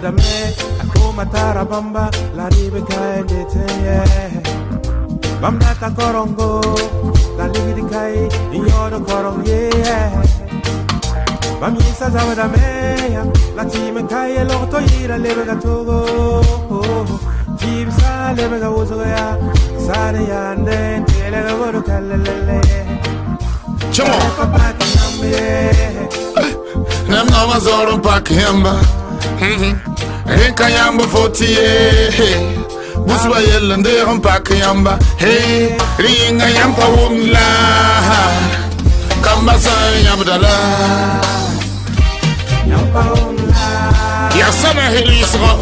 sabda me akuma tara bamba la ribe kaende teye bamba ta korongo la libi kai inyodo korong ye bami sa sabda me la time kai lorto ira lebe gatogo jib sa lebe ga wozo ya sare ya nden tele ga wodo kalele Come Nam no mazoro pakemba. Kayamba 48. Buswa yelande on pakemba. Hey, ringa yampa wumla. Kamba sa yabdala. Yampa wumla. Ya sama helisra.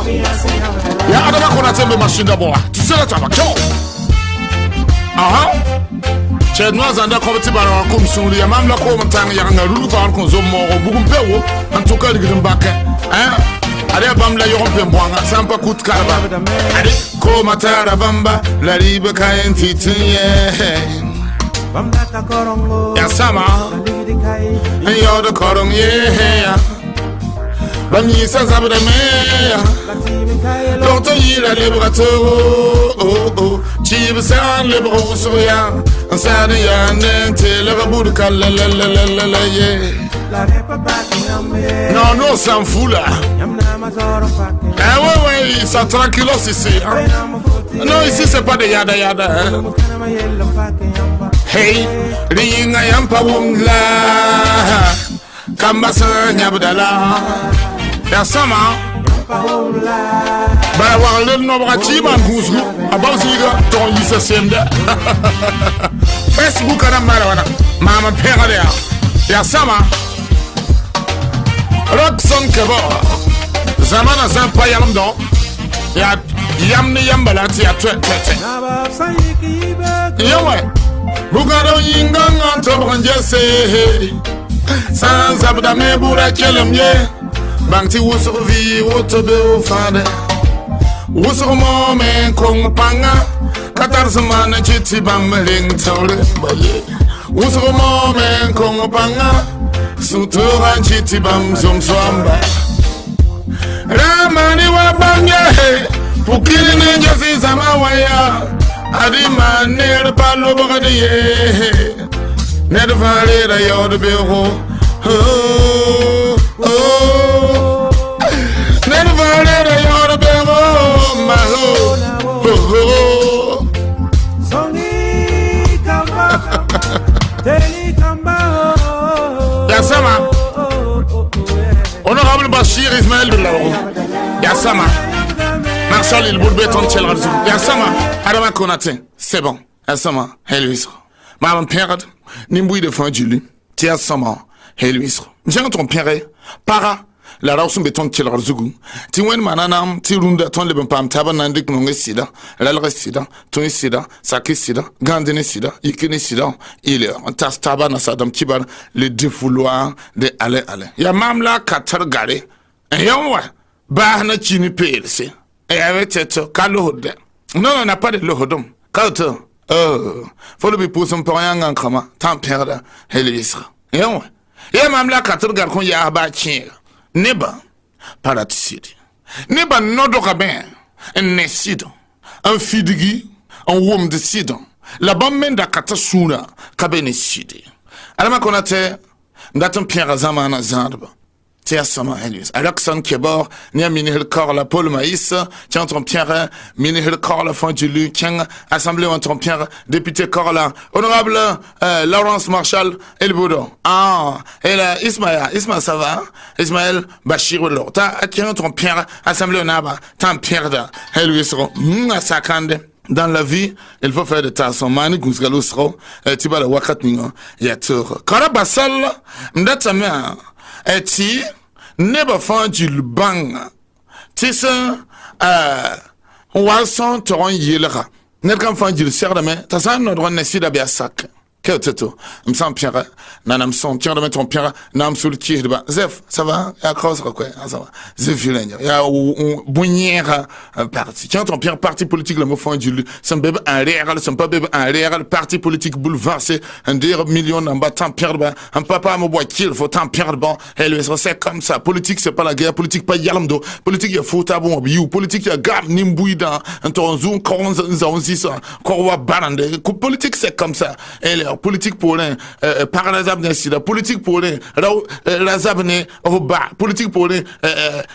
Ya adama kona tembe machine boa. Tu sais la taba. Aha. Chez nous, on a comme tu vas comme sur les mamans la comme tant y a un roule par qu'on zoome au bout de peu en tout cas le bac hein allez bam la yoron pe moi ça pas coûte carba allez comme tara bamba la ribe kain titiye bamba ta korongo ya sama yo de korong ye bami sa zabda me l'auto ira librato oh jib sa libro soya sa de yan tele rabur kala la ye non non s'en fout là ah ouais ça tranquille ici non ici c'est pas de yada hein? Hey ringa yampa wumla kamba sa nyabdala ya sama ba wa le no brati man guzgu abawziga ton yisa semda Facebook ana mara wana mama pera ya sama Roxon Kebo zamana zampa yamdo ya yamni yambala ti ya twete yawe bugaro yinganga to branjese sans abda me bura kelemye Bangti wusovi wotobe ufade Wusoro momen kong panga Katar semana chiti bamling tole baye Wusoro momen kong panga Sutura chiti bam zum swamba Ramani wa bangye Pukili ninja si samawaya Adima nere palo bogadiye Nere valera yode beho Oh Never let a yard bell on my oh. Sonny Kamba, Teli Kamba. Yassama. Honorable Bachir Ismaël de Lauro. Yassama. Marshal il bourbe ton tchel razou. Yassama. Adama Konate. C'est bon. Yassama. Helvis. Maman père. Nimboui de fin Julie. Yassama. Helvis. J'ai ton père. Para. La rawsum beton tchel razou. Ti wen mananam ti runda ton leben pam taban nandik no ngesida. La sida. Ton sida. Saki sida. Gandene sida. Ikene sida. Il est. On tas taban sadam kibar. Le défouloir de aller. Ya mamla katar gare. Yonwa. Bah na chini PLC. Et avec cette kalohode. Non, on n'a pas de lohodom. Kato. Faut le pour son rien en kama. Tant perdre. Helvisra. Yonwa. Ya mamla katar gar kon ya ba chien. Neba paratisidi. Neba nodoka ben. Un nesido. Un fidigi. Un wom de sidon. La bombe da katasuna. Kabene sidi. Alama konate. Ndaton pierre zamana zandba. Tia sama Helvis. Alexandre Kebor, nia mini hel corps la Paul Maïs, tiens ton pierre, mini hel corps la fin du lu, tiens, assemblée en ton pierre, député corps la, honorable Laurence Marshall, El Boudon. Ah, et là, Ismaël, ça va? Ismaël Bachir Lor. T'as tiens ton pierre, assemblée en aba, tant pierre da, Helvis, sakande. Dans la vie, il faut faire de ta son mani gusgalusro, tu vas le wakat ningo, yatur. Karabasal, mdatamea, et ti neba fanji lubang tisa wason toron yelera net kan fanji serda me tasan no dron nesida biasak Keoteto, m'sam Pierre, nanam son, tiens de mettre ton Pierre, nam sur le tir de bas. Zef, ça va? Y'a cross, quoi, ça va. Zef, violent. Y'a bonnière, parti. Tiens, ton Pierre, parti politique, le mot fond du c'est un bébé un réel, c'est pas bébé un réel, parti politique bouleversé, un 2 millions en bas, tant Pierre de bas, un papa me boit qu'il faut tant Pierre de bas, et le c'est comme ça. Politique, c'est pas la guerre, politique, pas yalamdo, politique, y'a faut tabou, politique, y'a gab, nimbouida, un toronzou, ça, korwa barande, politique, c'est comme ça. Et politique pour les paradazab sida politique pour les razabne oba politique pour les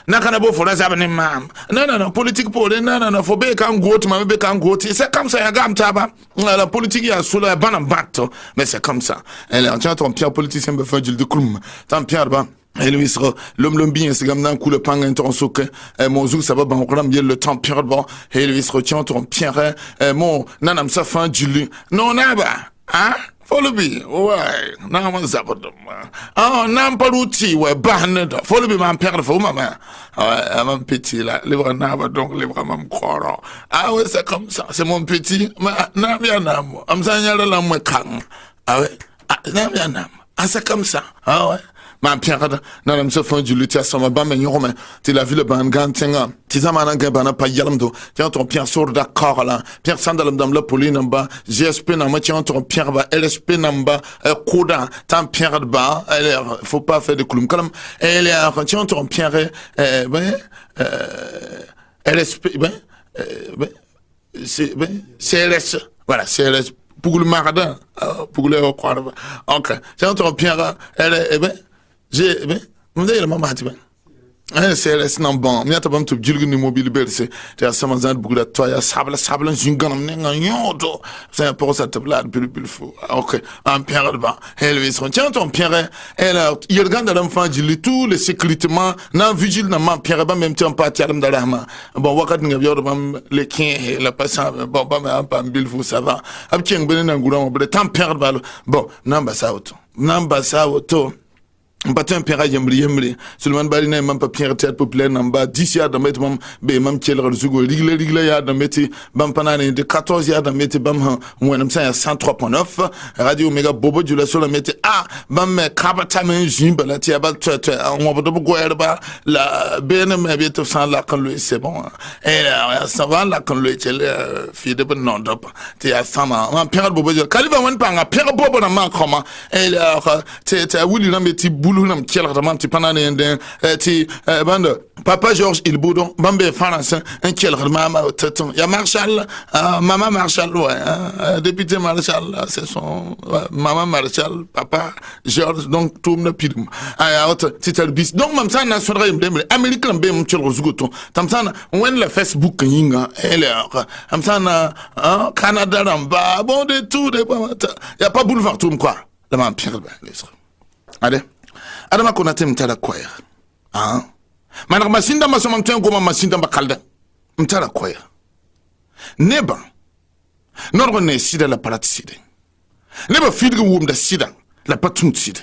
nakanabo for razabne mam non politique pour les non faut be kan goat ma be kan goat c'est comme ça ya gam taba la politique ya sous la banam bato mais c'est comme ça elle tient ton pierre politicien be fajil de klum tant pierre ba et lui sera l'homme bien c'est comme dans coup le pang en souk mon zou ça va ban ram bien le temps pierre bon et lui sera tient ton pierre mon nanam sa fin du non naba hein follow me, ouais, non, on s'appelle. Ah, non, pas l'outil, ouais, banne, follow me, ma père, faut maman. Ouais, mon petit, là, les bras n'a donc les bras m'en croire. Ah, ouais, c'est comme ça, c'est mon petit, mais, non, bien, non, I'm saying, y'a la mouette, ah, ouais, ah, non, bien, non, ah, c'est comme ça, ah, ouais. Ma pierre, non, je me suis fait du lutte à son bas, mais non, tu l'as vu le bangan, tiens, tu sais, man, un pas yalamdo, tiens, ton pierre sort d'accord là, pierre sandal dans le poli namba, GSP namba, tiens, ton pierre bas, LSP namba, Koda, tant pierre de bas, faut pas faire de cloum, comme, elle tiens, ton pierre, LSP, c'est, CLS, voilà, CLS, pour le maradin, pour le croire, ok, tiens, ton pierre, j'ai vous avez le moment CLS non bon mais t'as pas tout julgu ni mobile berse t'as sama zan beaucoup de toi ya sabla jinganam nenga nyodo c'est pour ça te blade plus fou ok en pierre ba elvis on tient ton pierre elle il regarde l'enfant du tout le sécuritement non vigile na ma pierre ba même temps pas tialam dalama bon wakat nga bior bam le kien la passant bon ba mais pas bil fou ça va ab kien benen ngura mo bre temps pierre ba bon namba sa auto Batin pera yemri Sulman Barina mam papier théâtre populaire namba 10 ya dans met mam be mam tiel zugo rigle ya dans meti bam panane de 14 ya dans meti bam wenam sa 103.9 radio méga bobo du la sur la meti bam kabata men jimba la tia ba on va de go la BNM bientôt sans la quand le c'est bon et ça va là quand le tiel fi de non dop tia sama mam pera bobo kaliva wan panga pera bobo na ma comment et tia wuli na meti Boulounam Kielraman, Tipanane, ti bande, Papa Georges Ilboudon, Bambé France, un Kielrama, Teton, ya Marshall, Maman Marshall, ouais, député Marshall, c'est son, Maman Marshall, Papa Georges, donc tout le pidum. Titel bis. Donc, même ça, n'a sonné, Américain, Bem, Tchilrosgouton, Tamsana, on le Facebook, Yinga, Heller, Tamsana, Canada, Ramba, bon, de tout, y a pas boulevard, tout, quoi, la main, Pierre, allez. Adama konate mtala kwaya mana masinda masoma mtengo goma masinda bakalda mtala kwaya neba norgo ne sida la parat sida neba fidgu wumda sida la patum sida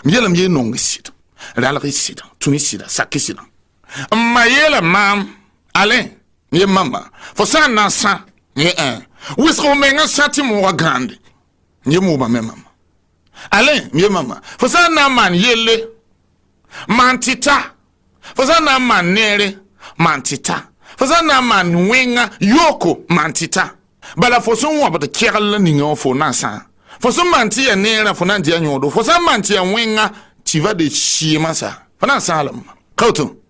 miyela miye nongi sida ralri sida tuni sida saki sida mayela mam ale ye mama fosa nasa ye wisro menga sati mo grande ye mo ba mama Alain, mieux maman. Faut ça na man yele. Mantita. Faut ça na man nere. Mantita. Faut ça na man wenga yoko mantita. Bala faut son wa bata kerala ningo fo nasa. Faut ça manti ya nere fo nan dia nyodo. Faut ça manti ya wenga tu vas de chiema ça. Faut nan salam. Kauto.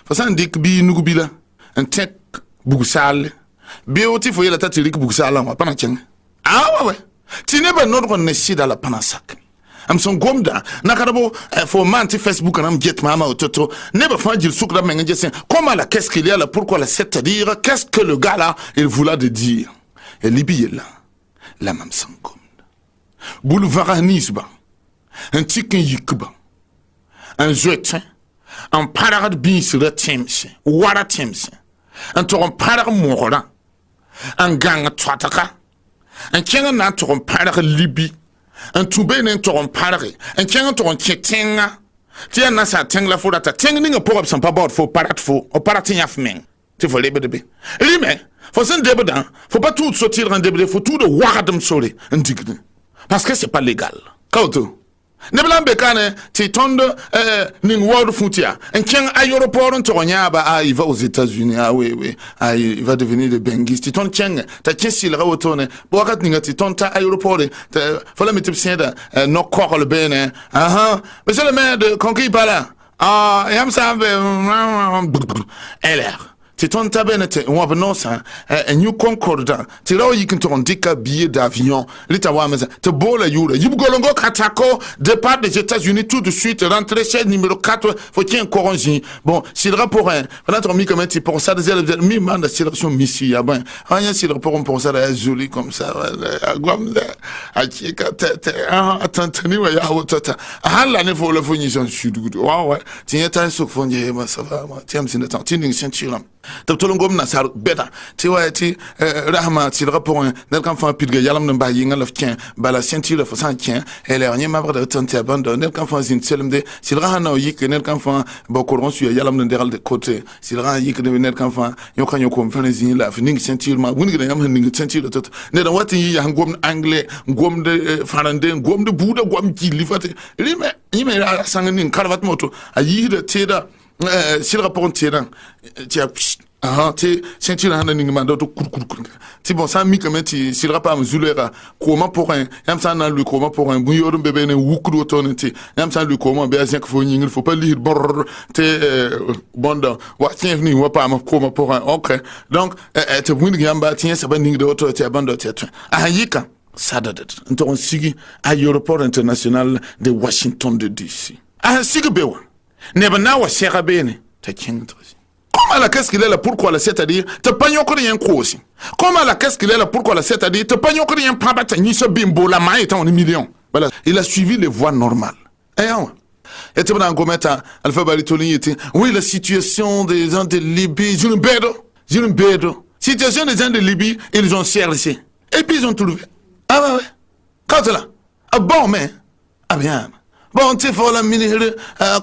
Faut ça ndik bi nugubila. Un tek bugsal. Bioti fo yela tati rik bugsal wa pana cheng. Ah ouais. Tineba notre nesida la panasak. Am son gomda nakarabo for manti Facebook anam get mama ototo neba fangil soukra mengeje comment la qu'est-ce qu'il y a là pourquoi la c'est-à-dire qu'est-ce que le gars là il voulait de dire et libi là la mam sangom boulevard Nisba un tikin yikba un jetin un parade bis le Thames wara Thames un toron parade morona un gang twataka un kien na toron parare libi un toubé na toron parare un kien toron ketenga tia na sa tengla fo data teng ninga pop san pa bord fo parat fo o paratin afmen ti fo lebe de rime fo sen debe dan fo pas tout sortir en debe fo tout de waradam sole ndigne parce que c'est pas légal kauto ne blan bekane ti tondo ning world frontier en tien aéroport on tonya ba il va aux États-Unis oui il va devenir de Bengis ti ton tien ta tien sil rawotone bo wakat ninga ti ton ta aéroport fala metip sienda no kokol bene monsieur le maire de Conquis Pala yam sa LR ti ton tabenete on va non ça new concorde ti raw yikin to ndika billet d'avion lita wa meza te bola yura yibgolongo katako départ des États-Unis tout de suite rentrer chez numéro 4 faut qu'il y ait un corongi bon si le rapport pendant ton mi comment tu pour ça des mi man de sélection missi ya ben rien si le rapport pour ça joli comme ça comme a qui attendez ouais ya wotata hala ne faut le fonction sud ouais tiens ta so fonje ma ça va tiens c'est temps tin ceinture tab tolongom na sar beta ti wa ti rahma ti rapport nel kan fa pilga yalam na ba yi ngalaf tien bala senti le fa san tien ele on yema de tante abandon nel kan fa zin selem de si rahna yik nel kan fa ba koron su yalam na deral de côté si rahna yik de nel kan fa yo kan yo ko fa zin la fa ning senti ma wuni de yam ning senti le tot ne da wati yi ya ngom anglais ngom de farande ngom de buda ngom ji lifate rime yime ra sang ning karvat moto ayi de teda si le rapport tient ti senti la hanin mando to kur ti bon ça mi comme ti si le rapport zulera comment pour un yam ça na lui comment pour un bouillon bébé ne wukru to ti yam ça lui comment be azek fo nyingil faut pas lire bor te bonda wa tien ni wa pas comment pour un OK donc te bouin yamba tien ça ba ning de auto ti abando ti yika sadadat on sigi à l'aéroport international de Washington DC sigi bewa neba na wa sera bene ta kinto comment la qu'est-ce qu'il est là pourquoi la c'est-à-dire te pagnon ko rien ko aussi comment la qu'est-ce qu'il est là pourquoi la c'est-à-dire te pagnon ko rien pas bata ni so bimbo la mai ton million voilà il a suivi les voies normales et tu vas ngometa alpha baritoli était oui la situation des gens de Libye une bedo situation des gens de Libye ils ont cherché et puis ils ont trouvé ouais quand là bon mais bien bon tu faut la minire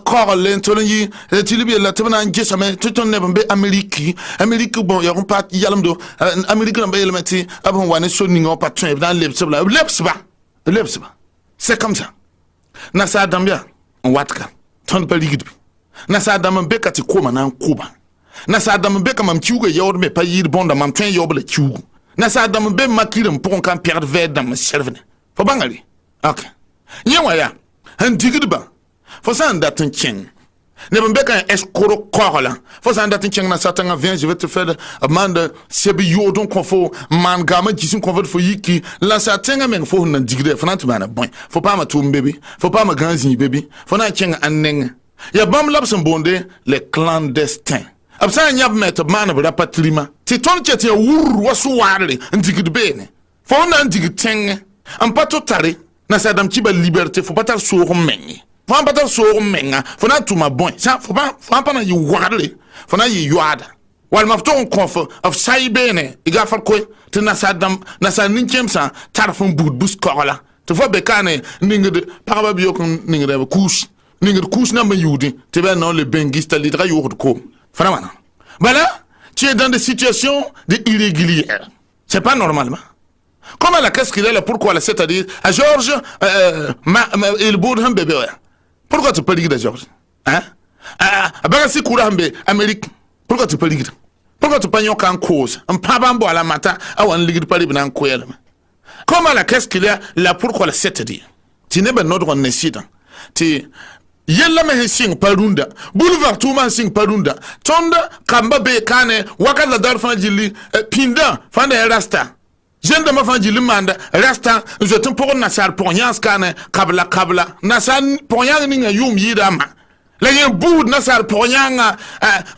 corps l'entologie tu libye la tebana ngesa mais tout on ne be Amérique bon yaron pas yalam do Amérique na be elementi abon wane so ningo patron dans lepsba c'est comme ça na sa dambia watka ton pa ligid na sa dam be kati koma na kuba na sa dam be kam kiugo yawr me pa yir bonda mam twen yobla kiugo na sa dam be makirim pour kan perdre vedam servene fo bangali OK yewa ya han digidba fo san datin king ne ben kan escoro corla fo san datin king na satan vient je vais te faire amende sebi yodon kon fo mangama jisin kon fo yiki la satan men fo na digide fo na to bana bon fo pas ma tum bébé fo pas ma ganzi bébé fo na king annen ya bam labson bonde les clandestins absa nyab met man bra patrima ti ton chete wuru wasu warle ndigid bene fo na ndigid teng am pato tare na sadam kiba liberté faut pas tar so mengi faut pas tar so menga faut na tuma bon ça faut pas na yi warle faut na yi yoada wal mafton konf of saibene iga fal koy te na sadam na sa ninkem sa tarfon boud bus kola te faut bekane ningde paraba biyo kon ningde couche na ma yudi te ben non le bengista lidra yord ko vraiment voilà tu es dans des situations d'irrégulières c'est pas normalement. Comment la qu'est-ce qu'il est là pourquoi la c'est-à-dire à Georges il boudham bébé pourquoi tu peux dire de Georges si courambe Amérique pourquoi tu peux dire pourquoi tu peux en cause un pabambo à la matin à un ligue de Paris dans quoi comment la qu'est-ce qu'il est là pourquoi la c'est-à-dire tu n'es pas notre nécessite tu yella me sing parunda boulevard tuma sing parunda tonda kamba be kane wakala darfan jili pinda fanda rasta jeune de ma fan limanda resta je te pour nasar pour nyans kane kabla nasan pour nyang ni yum yidama la yen boud nasar pour nyanga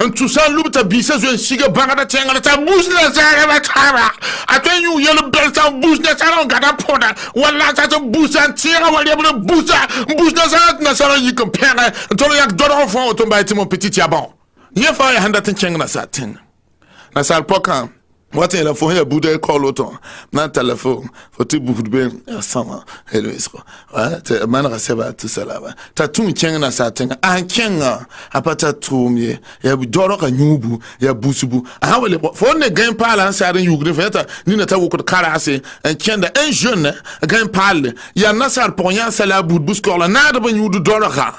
un tout ça lubta bisa je siga bangada tenga ta bouge na sara tara atenyu yelo belta bouge na sara ngada poda wala ta bouge antira wala yeble bouge na sara yikom pere tolo yak dodo fo to mbayti mon petit yabon ye fa ya handa tenga na sa tenga nasar pokan Wat la fo ya bude ko loto na telefon fo ti bu ben sama helwesro wa te man raseba tout cela ba ta tu chen na sa ten an chen apata tumye ya bu doro ka nyubu ya busubu a wele fo ne gain pala sa ren yugre feta ni na ta wo ko karase en chen da un jeune gain pala ya nasar ponya sala bu buskor la na da ban yudu doro ka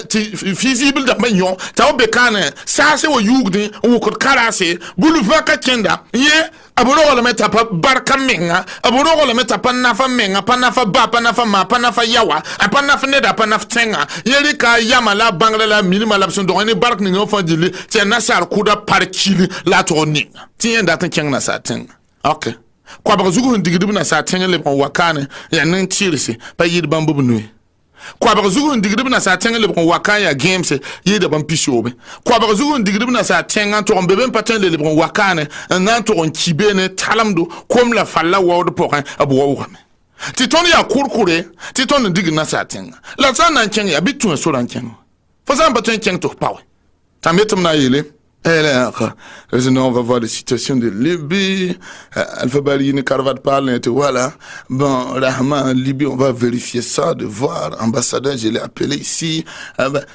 ti visible da ban yon ta o bekane sa se wo yugde wo ko karase bulu va ka chenda ye aburo le meta pa barka menga aburo le meta pa nafa menga pa nafa ba pa nafa ma pa nafa yawa pa nafa neda pa nafa tenga yeli ka yama la bangla la minima la son do ni bark ni no fa dili ti na sar kuda parkili la toni ti en datan kenga na sa tenga okay kwa ba zugu ndigidi na sa tenga le wakane ya nan tirisi pa yidi bambu nui kwa ba zugu ndigidi na sa tenga le wakane ya games yidi ban pishobe kwa ba zugu ndigidi na sa tenga to mbebe patin le wakane nan to on kibene talamdo comme la falla word porin abu wawame ti toni ya kurkure ti toni ndigidi na sa tenga la sa nan kenga ya bitu so ran kenga fo sa mbatin kenga to pawe tametum na yele. On va voir les situations de Libye. Alpha Bali, Carvat parle, voilà. Bon, Rahman, Libye, on va vérifier ça, de voir. Ambassadeur, je l'ai appelé ici.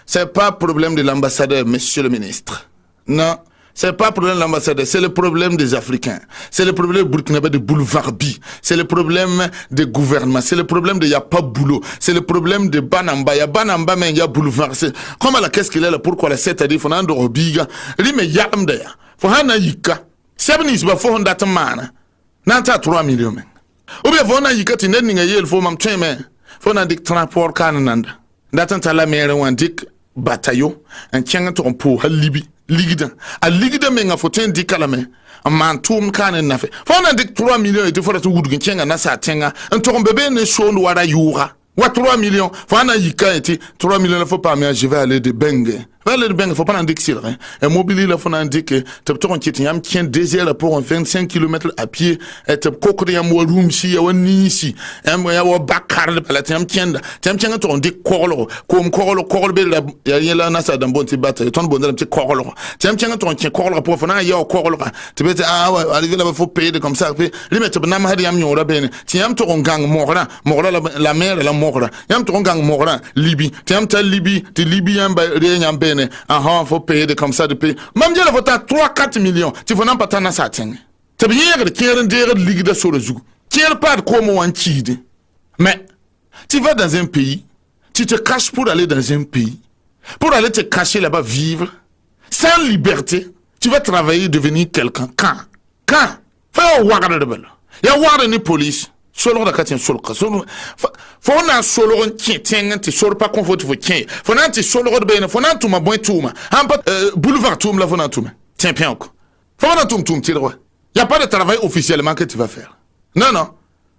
C'est pas problème de l'ambassadeur, monsieur le ministre. Non. C'est pas le problème de l'ambassadeur, c'est le problème des Africains. C'est le problème de Burkinabé de Boulevarbi. C'est le problème des gouvernements. C'est le problème de y a pas boulot. C'est le problème de Banamba. Il y a Banamba, mais il y a Boulevard. Comment la qu'est-ce qu'il est là? Pourquoi la 7 a dit, faut n'en robiga. Il me yam d'ailleurs. Faut n'en yika. Sebnis ba faut n'en mana. N'anta 3 millions, men. Ou bien faut n'en yika, tu n'es n'inga yel, faut m'en tuer, men. Faut n'en dik transport kananda. N'attends à la mer, ou un dik bataillon. Un tient ton pour Libye. Ligida a ligida menga foten dikalame mantum kanen nafe fona dik 3 millions et fora to wudu kenga na sa tenga ntoron bebe ne shondo wara yura wa 3 millions fona yika eti 3 millions faut pas mais je vais aller de Bengue. Le Bengue, faut pas en dire que c'est vrai. Un mobile, il faut en dire que tu peux te tient 2 heures pour 25 km à pied. Et tu peux te un room si, un ici. Un bakar, tu tiens, on dit corlo, comme corlo, il y a là, nasa d'un bon tibat, ton bon petit corlo. Tiens, on tient corlo pour faire un yo corlo. Tu peux arriver là, il faut payer comme ça. Les mettre na mahadi yam yora ben. Tiens, ton gang morla la mer, la morla. Yam ton gang morla, Libye. Tiens, ta Libye, tu Libyen, rien ben. Faut payer comme ça de payer. Même si vous avez 3-4 millions, tu vas pas t'en ça. Tu bien qu'il y ait un ligue sur le joug. Qui est pas de comment on chide. Mais, tu vas dans un pays, tu te caches pour aller dans un pays, pour aller te cacher là-bas, vivre, sans liberté, tu vas travailler, devenir quelqu'un. Quand? Fais un warrant de belle. Il y a un warrant de police. Solo da katin solo ka solo fo na solo on tien ti solo pas confort fo tien fo na ti solo de ben fo na tuma bon tuma ampa boulevard tum la fo na tuma tiens bien encore fo na tum ti droit y a pas de travail officiellement que tu vas faire non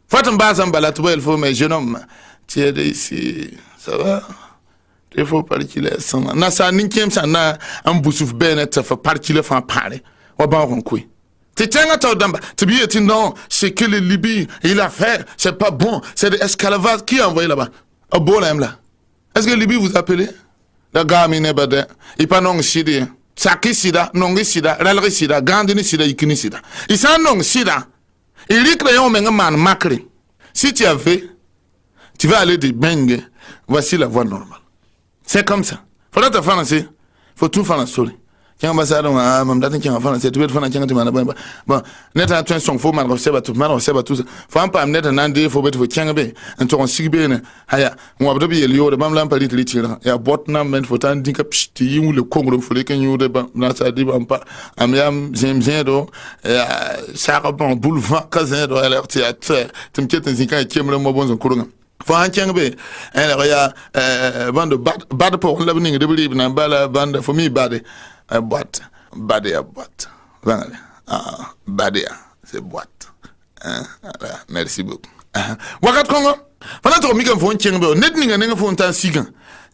fatam bazam balat il faut mais jeune homme tu es ici ça va il faut partir là sans na sa ninkem sa na am bousuf benet fa partir là fa parler wa ba ron kui. Non, c'est que le Libye, il a fait, c'est pas bon, c'est de l'esclavage. Qui a envoyé là-bas? Au bon là. Est-ce que Libye vous appelez? La gamme n'est pas de. Il pas non sida. Saki sida, non sida, ralri sida, gandini sida, ikini sida. Il s'en non sida. Il dit que l'on m'a man macré. Si tu as fait, tu vas aller de Bengue. Voici la voie normale. C'est comme ça. Faudra te faire ainsi. Faut tout faire en soleil. Quand ambassadeur mam datin kin afana c'est tu veux faire kin timana bon neta tun son fo man receba tout faut pas neta nan de fo bet fo kin be en to on sigbe ne haya mo abdo bi elio de bam lam palit li tira ya botna men fo tan dinka psti yimu le kongro fo le ken yude ba na sa di bam pa am yam zem do sa ka bon boulevard kazin do alors théâtre tum keten zinka kemle mo bon zon kurunga fo han kin be en ya bande bad pour l'abning de bi na bala bande fo mi bade boîte, Badea boîte. Badea, c'est boîte. Voilà, merci beaucoup. Wakat Kongo, pendant que tu fais un tien, net n'inga n'inga font un sigan.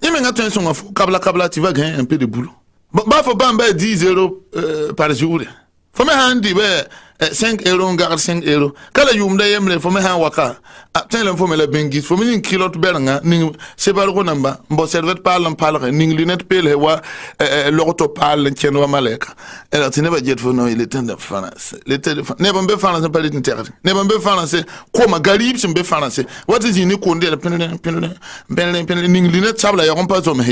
Il m'a gâté un son kabla, tu vas gagner un peu de boulot. Bah, faut pas 10 € par jour. Faut me handi, 5 euro ngar 5 euro kala yum da yemle fo me ha waka tan le fo me la bengi fo me kilot beranga ning se bar ko namba mbo servet palam palre ning lunette pele wa logoto pal ken wa maleka ela tine ba jet fo no il était de France le téléphone ne bombe France pas l'inter ne bombe France ko ma garib sim be France what is ni ko ndel pen ning lunette sabla ya on pas zo me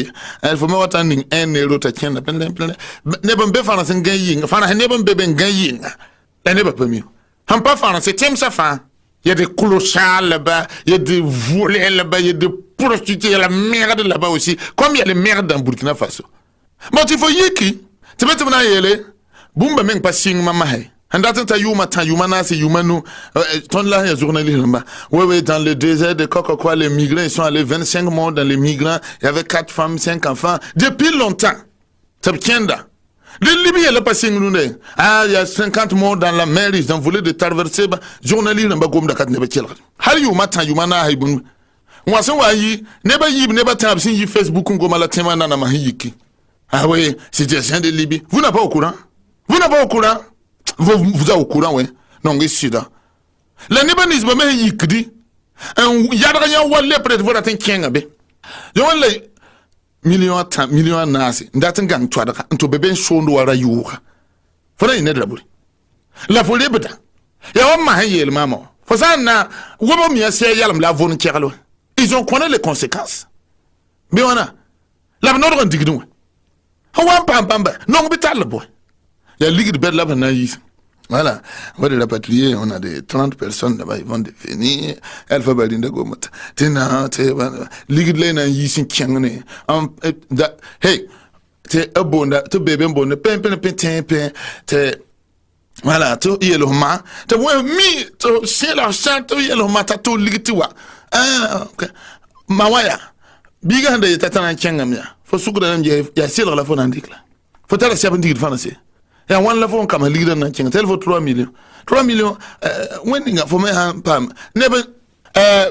el fo me wata ning 1 euro ta ken ne bombe France ngayi fana ne bombe ben ngayi la n'est pas mieux. En pas français, c'est ça fin. Il y a des clochards là-bas, il y a des volets là-bas, il y a des prostituées, il y a la merde là-bas aussi. Comme il y a les merdes dans Burkina Faso. Bon, tu faut y qui? Tu peux te mener à y aller. Boumba même pas sing mama hey. En datant ta yuma ta yumana c'est yumanu. Ton là il y a journaliste là-bas. Ouais dans le désert de Coca-Cola les migrants ils sont allés 25 morts dans les migrants. Il y avait 4 femmes, 5 enfants depuis longtemps. Ça tient là. Le Libye, elle est passée il y a 50 morts dans la mer, ils ont voulu de traverser. Journaliste, on va comme de 4 nebetiel. Hali ou matin, you mana haibun. Moi, c'est wayi, neba yib, neba tab, si Facebook, on gomme la tema nana mahiki. Ah oui, situation de Libye. Vous n'êtes pas au courant? Vous n'êtes pas au courant? Vous êtes au courant, oui. Non, ici, là. La nebanisme, mais yikdi. Yadra wale près de vous, attends, kiengabe. Yo, million nasi ndatin gang twada nto beben shondo wara yuka fona ine draburi la folie beda ya wa ma hayel mama fo sana wobo mi ase yalam la vonu kekalo ils ont connu les conséquences mais wana la no ron digidun wa pam non bital boy ya ligue de bed la na yis. Voilà, on va rapatrier, on a des 30 personnes là-bas, ils vont devenir Alpha Balinda Gomata. Tena, ligue de l'ena yisin kiangane. Hey, t'es un bon, t'es bébé bon, t'es voilà, t'es yellow ma, t'es mi, t'es c'est la chante, t'es yellow ma, t'es tout ligue tiwa. Ah, ok. Mawaya, biga de tatana kiangamia. Faut sougra n'amie, y'a c'est la fonandique là. Faut t'aller s'y apprendre de français. Et on l'a fait comme un leader dans le tel vaut 3 millions. 3 millions, when il faut mettre un pam. Never,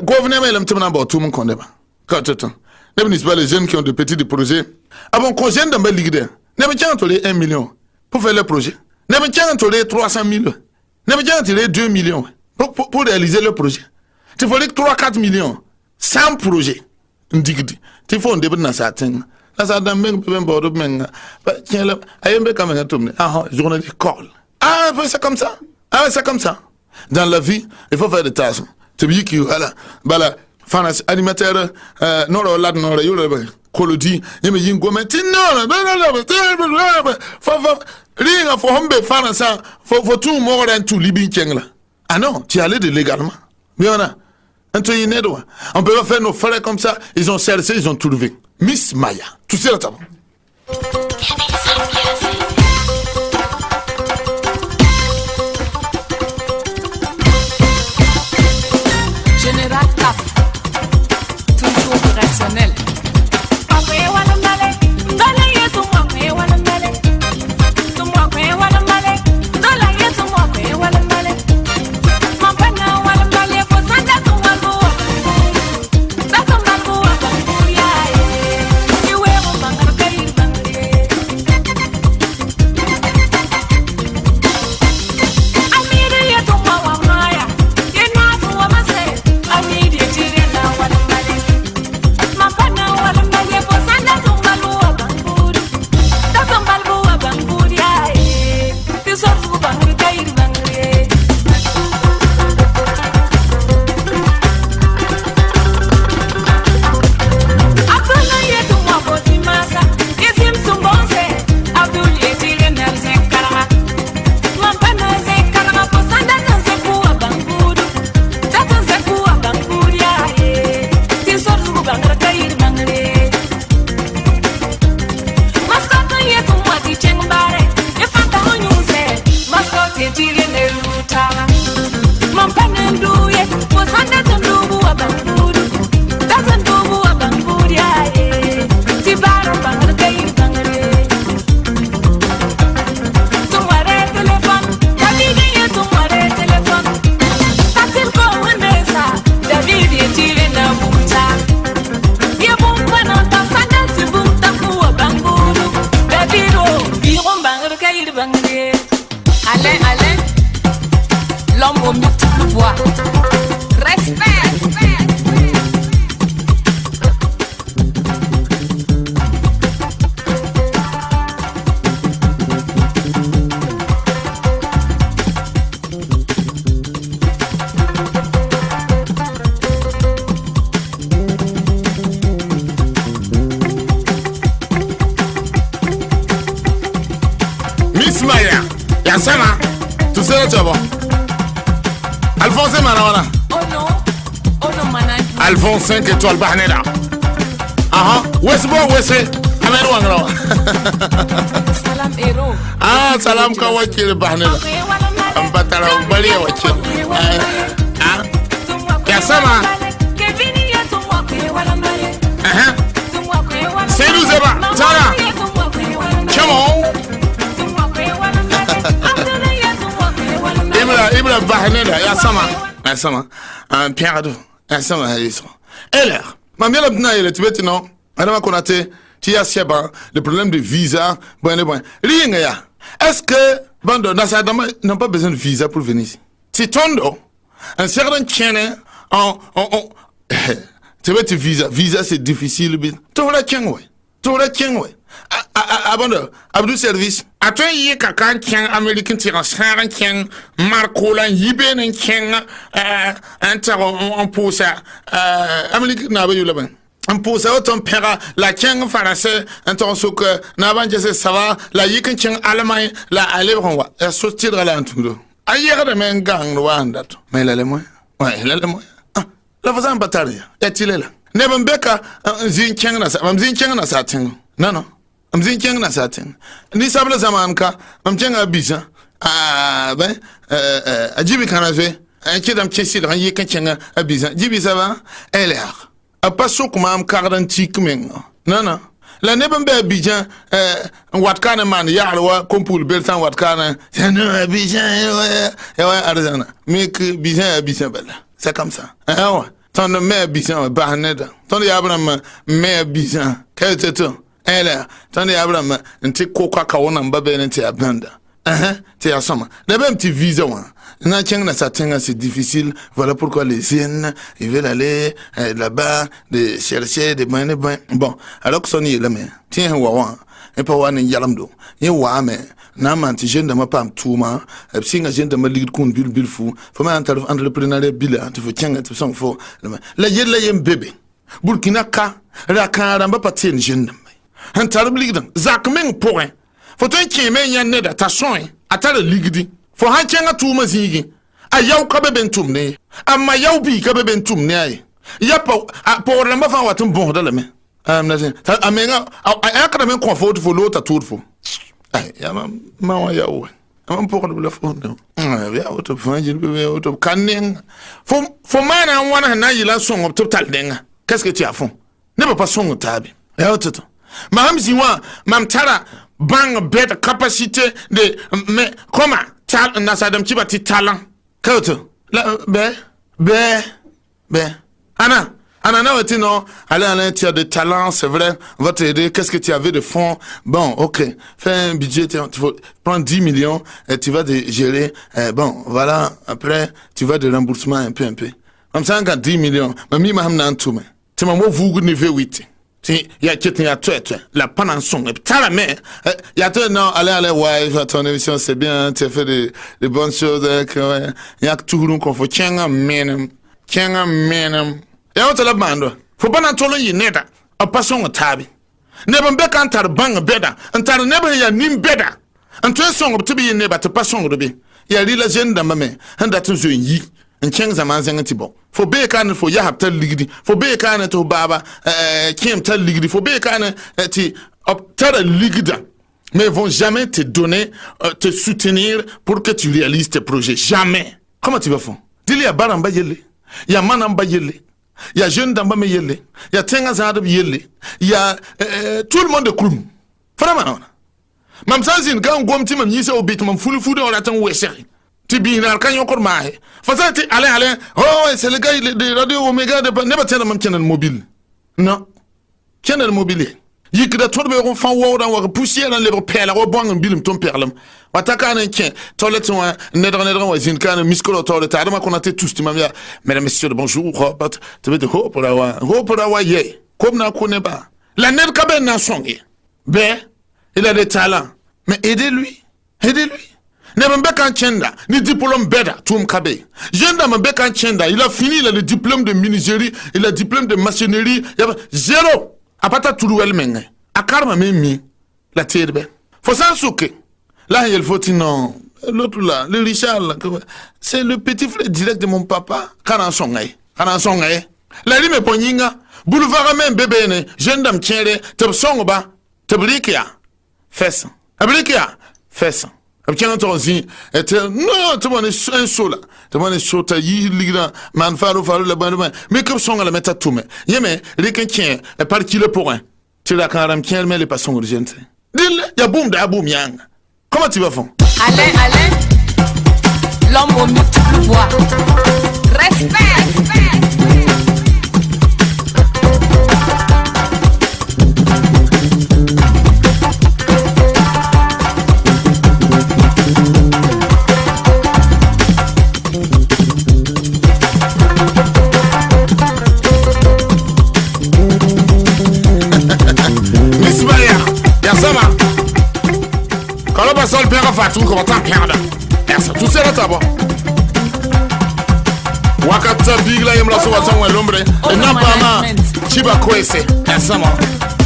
gouvernement, il aime about tout le monde qu'on débat. Quand tu temps. Never n'est pas les jeunes qui ont de petits projets. Avant qu'on gêne dans le leader. Never tiens à 1 million pour faire le projet. Never tiens à 300 000. Never tiens à 2 millions pour réaliser le projet. Tu faut 3-4 millions. 100 projets. Tu faut un débat dans ça. Asa dan meng ben bodo meng ba tiens là ayembe quand même tourner journaliste call c'est comme ça c'est comme ça dans la vie il faut faire des tâches tu dis que voilà fanas animateur noro lad noro yo le kolodi yeme yingo menti non faut ringa faut hombe fanas faut tout more than tout libin tiens là ah non tu allais de légalement mais on peut pas faire nos frères comme ça ils ont cherché ils ont trouvé Miss Maya, tu sais la table. Général Cap, toujours opérationnel. Alain, l'homme aux multiples voix. Respect. Miss Maya, Yassama, tu sais tu vois. Alphonse Manawana. Oh non, manan. Alphonse 5 étoiles Bahneda. Aha, Westbo Wesse, Amerwangro. Salam héros. Ah, salam Kawaki Bahneda. Ambatara Bali Wachil. Ah, Yassama. C'est nous, Zeba. Tara. Come on. Ibra Bahneda, Yassama. Un Pierre, Yassama, Yisro. Alors, ma mère n'a pas tu veux non? Madame Konate, tu as le problème de visa. Bon. Rien. Est-ce que Bando Nassadama n'a pas besoin de visa pour venir ici? Si Tondo, un certain chien, tu veux visa c'est difficile. Tu vois ouais. Abando, Abdou service. Attends, il y a quelqu'un qui est américain, qui est Marco, Yiben, qui est un pouce. Américain n'a pas eu le bain. Un pouce, autant père, la Kien français, un temps souk, n'a pas dit ça va, la Yikan Kien allemand, la Alébron, la sortie de la Lantudo. Ailleurs de même gang, Rwanda. Mais là, les moyens. Ouais, là, les moyens. La façon bataille, est-il là? Nebembeka, Zinkian na satin. Non. Zinkian na satin. Ni sabla zamanka, Mjenga Bisa. Ajibi Kanave, un kidam Chessid, un Yekan Abisa. Jibi Sava, LR. A passo comme un quarantique mengo. Non. La Nebembe Abidjan, Watkana man, Yarwa, Compul Beltan Watkana, Abidjan, Arizona. Make Bizan Abisa Bella. C'est comme ça. Ah ouais. Ton mère Bissan, Barneda. Ton Abraham, mère Bissan. Quel était ton? Elle est. Ton Abraham, un petit coca kawana mbabé n'était à banda. T'es à somme. La même petit visa, n'a tient à sa c'est difficile. Voilà pourquoi les siennes, ils veulent aller là-bas, de chercher des moyens. Bon, alors que son est là, mais tiens, wawan. Et pas wan yalamdo. Yewa, mais. Naman ti jeune de ma pam touma singa jeune de ma ligue kun bil fou faut ma entrepreneur bila tu faut tiens tu son faut la yem bébé Burkina ka la karamba patien jeune de antar ligue dan zakmen pourrin faut un qui men yan neda ta son atala ligue di faut han tiens touma zigi ayaw ka beben tumne amma yaw bi ka beben tumne ay ya pour la ma fa watum bon de la me amna amenga akra men confort faut l'autre tout faut ya ma ya o am pour le fond ya auto fanjir be auto kanen fo mana wana na yila son of total denga qu'est-ce que tu as fond ne pas son tabi ya auto mam ziwa mam tara bang bet capacité de mais comment tal na sadam ci bati talent kauto la be Anna, tu non, allez, tu as de talent, c'est vrai, on va t'aider. Qu'est-ce que tu avais de fonds? Bon, ok, fais un budget, tu vas prendre 10 millions, et tu vas gérer. Bon, voilà, après, tu vas de remboursement un peu. Comme ça, on 10 millions. Mais mi ma hamna tout mais. Tu m'as vous niveau 8. Si, il y a quelqu'un, il y a toi, la pananson, et t'as la mère. Il y a toi, non, allez, ouais, ton émission, c'est bien, tu as fait de bonnes choses, il y a tout le monde qu'on faut, tiens, un ya wata la bando fo bana tolo yi neda a pason tabi neba mbeka antar bang beda antar neba ya nim beda anto son to bi neba to pason do bi ya rila jenda mame handa to zo yi nchen zaman zan tibo fo be kan fo ya hapta ligidi fo be kan to baba kiem ta ligidi fo be kan ti optara ligida mais vont jamais te donner te soutenir pour que tu réalises tes projets jamais. Comment tu vas faire? Dis-le à Baramba yele, ya manamba yele. Il y a jeune d'amba me yelle, il y a tenga zadab yelle, il y a tout le monde de Krum. Vraiment. Mam sanzin quand gom ti mam yisa obit mam fulu fude on attend weseri. Ti binal kan yokor mahe. Fasa ti allez, oh c'est le gars de Radio Omega de ne pas tenir mam channel mobile. Non. Channel mobile. yikda tõdb gon fãa waoodã wa poussière n lebg pɛɛlg wa bõng n bilm tʋm pɛglem wa ta kaan n kẽ toilette wã nedg wa zĩnd kaan n miskr taoole t'a adama kõna tɩ tus tɩ mam yaa mesdames messieurs bonjour tɩ b tɩ hopra wa yɛ kom na n kʋ nebã la ned ka bẽ n na n sõng ye bɩ il a des talents mais aidez-lui ne ben beka chenda ni diplôme beda tum kabe jenda me beka chenda il a fini il a le diplôme de menuiserie il a le diplôme de maçonnerie zéro apata turuel menge akarma memi la terbe faut s'en souker là il faut non l'autre là le Richard là, c'est le petit frère direct de mon papa kana songai la rime ponyinga boulevard même bébé ne jenda mchere te songoba te blikia fesse ablikia fesse abkena to zi et non to bone un sola to bone sota yi ligra man faru la ban mais comme son la meta tume yeme riken tien e par kilo pour un tu la karam tien mais les passons urgentes dil ya boum da boum yang comment tu vas faire Alain l'homme aux multiples voix respect Sol père Fatou comment t'en perdre essa tout c'est là t'abo wakata big la yemla so watan l'ombre et n'a pas ma chiba kwese essa mo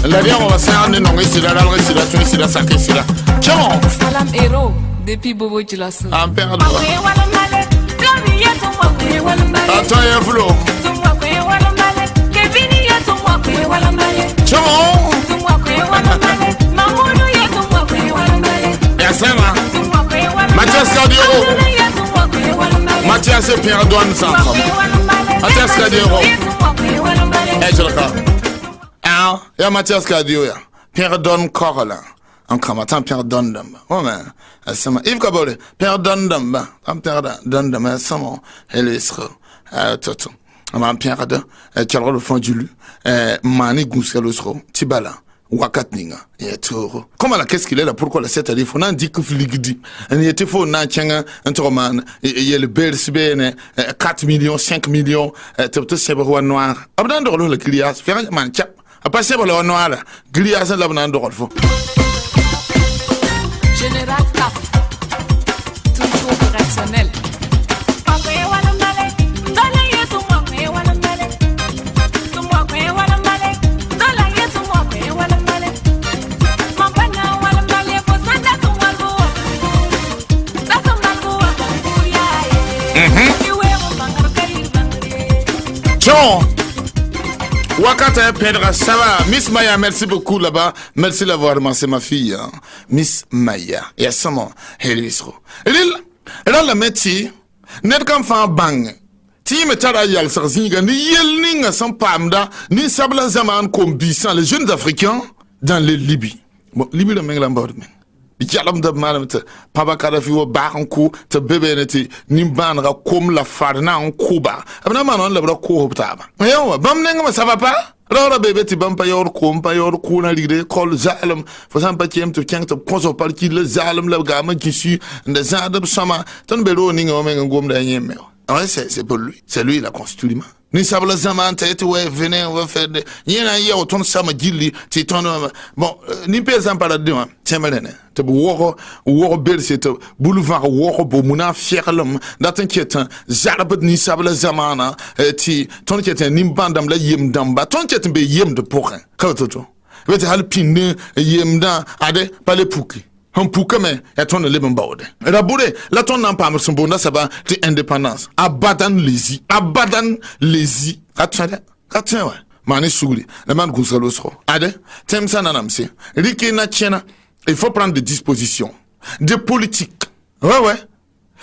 la dia on va faire ne non ici là tu ici là ça que ici là comment salam héros depuis Bobo Djilasso en perdre attends il flow Sama Mathias Cadiero Mathias et Pierre Douane Sansom Mathias Cadiero Ejelka Ah, ya Mathias Cadiero ya Pierre Douane Corla en combattant Pierre Douane oh man Sama Yves Kabole Pierre Douane Pierre Douane Sama Elisro Toto Pierre de Tchalro le fond du lu Mani Gouskalosro Tibala Wakatninga et toro comment la qu'est-ce qu'il est là pourquoi la cette année faut n'en dit que fligdi il était faut n'en tient un troman il y a le BRCBN 4 millions 5 millions tout c'est roi noir abdan de le grias faire man chap a passer le noir grias là abdan de faut général Cap toujours opérationnel Wakata Pedra, ça va. Miss Maya, merci beaucoup là-bas. Merci d'avoir ramassé ma fille. Hein. Miss Maya. Yes, comment? Hélisro. Et là, la métier, net comme fan bang. Ti me tara yal sarzinga, ni yel ninga sans pamda, ni sabla zaman kombisan, les jeunes africains dans les Libye. Bon, Libye, le mec l'emborde, men. Yalam de madame te papa kada fi wo ba ko te bebe ne te nimban ga kom la farna en kuba abna manon le bra ko hopta ba yo bam ne ngam ça va pas Rora bebe ti bam pa yor ko na ligre kol zalem fo sam pa kiem to keng to konso par ki le zalem le ga ma ki su nda zadab sama ton be ro ni ngam ngom da nyemme ouais c'est pour lui c'est lui la constitue ni sabla zaman tete ouais venez on va faire yena ya oton sama gilli ti ton bon ni pe sam para de temelene te woro berse te boulevard woro bo muna fierlem dat en ketan zarbat ni sabla zamana ti ton ketan ni bandam la yem damba ton ketan be yem de porin kawtoto wete hal pinne yem da ade pale puki un pouka mais et ton le ben baude rabure la ton nan pa son bonda ça va de indépendance abadan lezi atchada ouais mani souli la man gousalo sro ade tem ça nanamse riki na chena il faut prendre des dispositions de politique ouais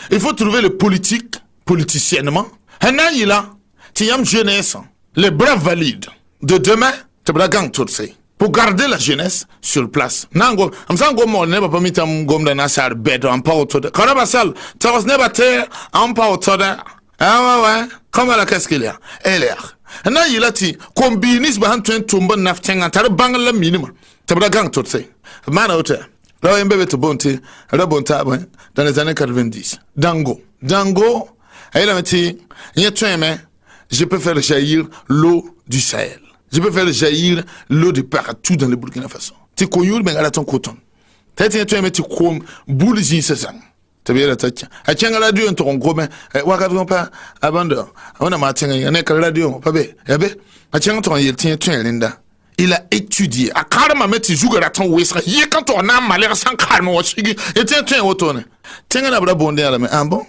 il faut trouver le politiciennement hanayila tiam jeunesse les bras valides de demain te bragang tout c'est pour garder la jeunesse sur place. Nango, amsango mo neba pamitam gomda nasar bed en pa autoda. Karabasal, tawas neba ter en pa autoda. Ah ouais, comment la qu'est-ce qu'il y a? LR. Na yilati kombinis ba han tumba naftenga tar bangala minima. Tu as gang tout c'est. Mana autre. Là un bébé te bonté, là bon tabac dans les années 90. Dango, elle a dit, je peux faire jaillir l'eau du Sahel. Je peux faire jaillir l'eau de partout dans le Burkina Faso. Tu connais mais à ton coton. Tu aimé tu comme boule c'est ça. Tu bien la tête. A tiens la radio en ton gros mais wakavon pas abandon. On a matin il y a que radio pas bé. Yabe. A tiens ton il tient Linda. Il a étudié. A carrément mettre jouer à ton ouest. Il quand on a malheur sans calme au chigi. Et tiens autonome. Tiens la bras bondé à la main. Ah bon?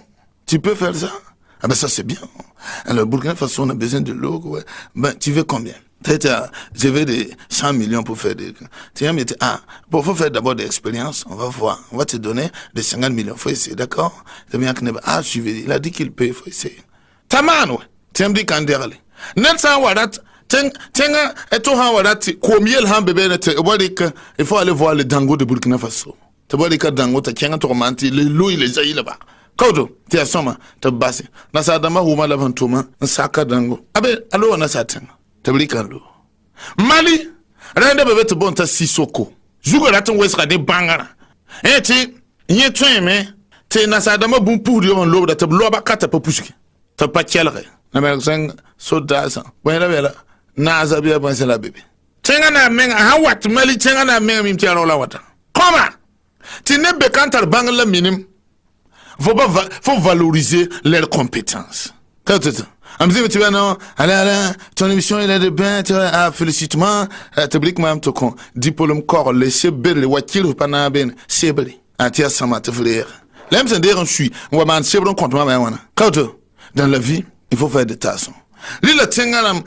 Tu peux faire ça? Ah ben ça c'est bien. Alors Burkina Faso on a besoin de l'eau. Ouais. Ben tu veux combien? Je veux des 100 millions pour faire des... Tiens, mais faut faire d'abord des expériences. On va voir. On va te donner des 50 millions. Faut essayer, d'accord? C'est bien qu'il suivi. Il a dit qu'il paye. Faut essayer. Taman, ouais. Tiens, me dit qu'en derrière. Nelson Wadat, tiens, et tout en Wadat, combien le bébé il faut aller voir le dango de Burkina Faso. Tu vois les cas dango, tu tiens un tourmenti, le loup, il est jailli là-bas. Kaudo, tu as somme, tu as bassé. Nasa dama rouma l'avantuma, un sac à dango. Ah ben, alors on a ça, Tabrikando. Mali, rende bebe te bonta Sissoko. Jouga raton wesra de bangara. Ti, nye tweme, te nasadama bumpuri on lobe da te loba kata popuski. Te pachelre. Na merkseng sodasa. Wena bela, naza bia panse la bebe. Tenga na menga, ha wat mali tenga na menga mimti arola wata. Comment? Tu ne bekantar bangala minim. Faut valoriser leurs compétences. Quand tu me dis, tu vas non, allez, ton émission, il est de bien, félicite-moi, t'obliques même ton diplôme corps, les chebres, les wakil, ou pas n'a ben, chebres, tia sama, te frère. L'aime c'est dire, on suit, on va m'en chebron contre moi, mais quand dans la vie, il faut faire des tâches. L'île tient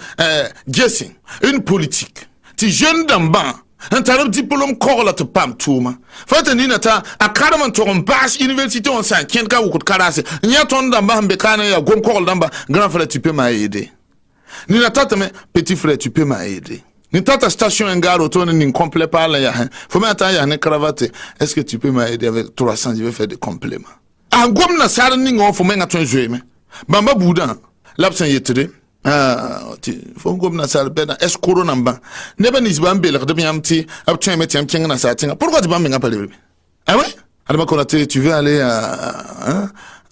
guessing, une politique. Tu jeune d'en bas, un tarif diplôme corps là te pam tout ma. Faut te dire nata a carrément ton basse université on s'en tient qu'à beaucoup de carasses. N'y a ton d'amba mbekana ya gom corps d'amba grand frère tu peux m'aider. Ni nata mais petit frère tu peux m'aider. Ni tata station un gars autour ni complet par là ya. Faut mettre ya une cravate. Est-ce que tu peux m'aider avec 300 je vais faire des compléments. En gom na sar ni ngo faut mettre ton jouer mais. Bamba boudan. L'absent yetre. Faut comme na sal pena escoro namba neba ni zba mbele de biamti abtien metiam kinga na satinga pourquoi tu vas m'en parler ah ouais alors Konaté tu veux aller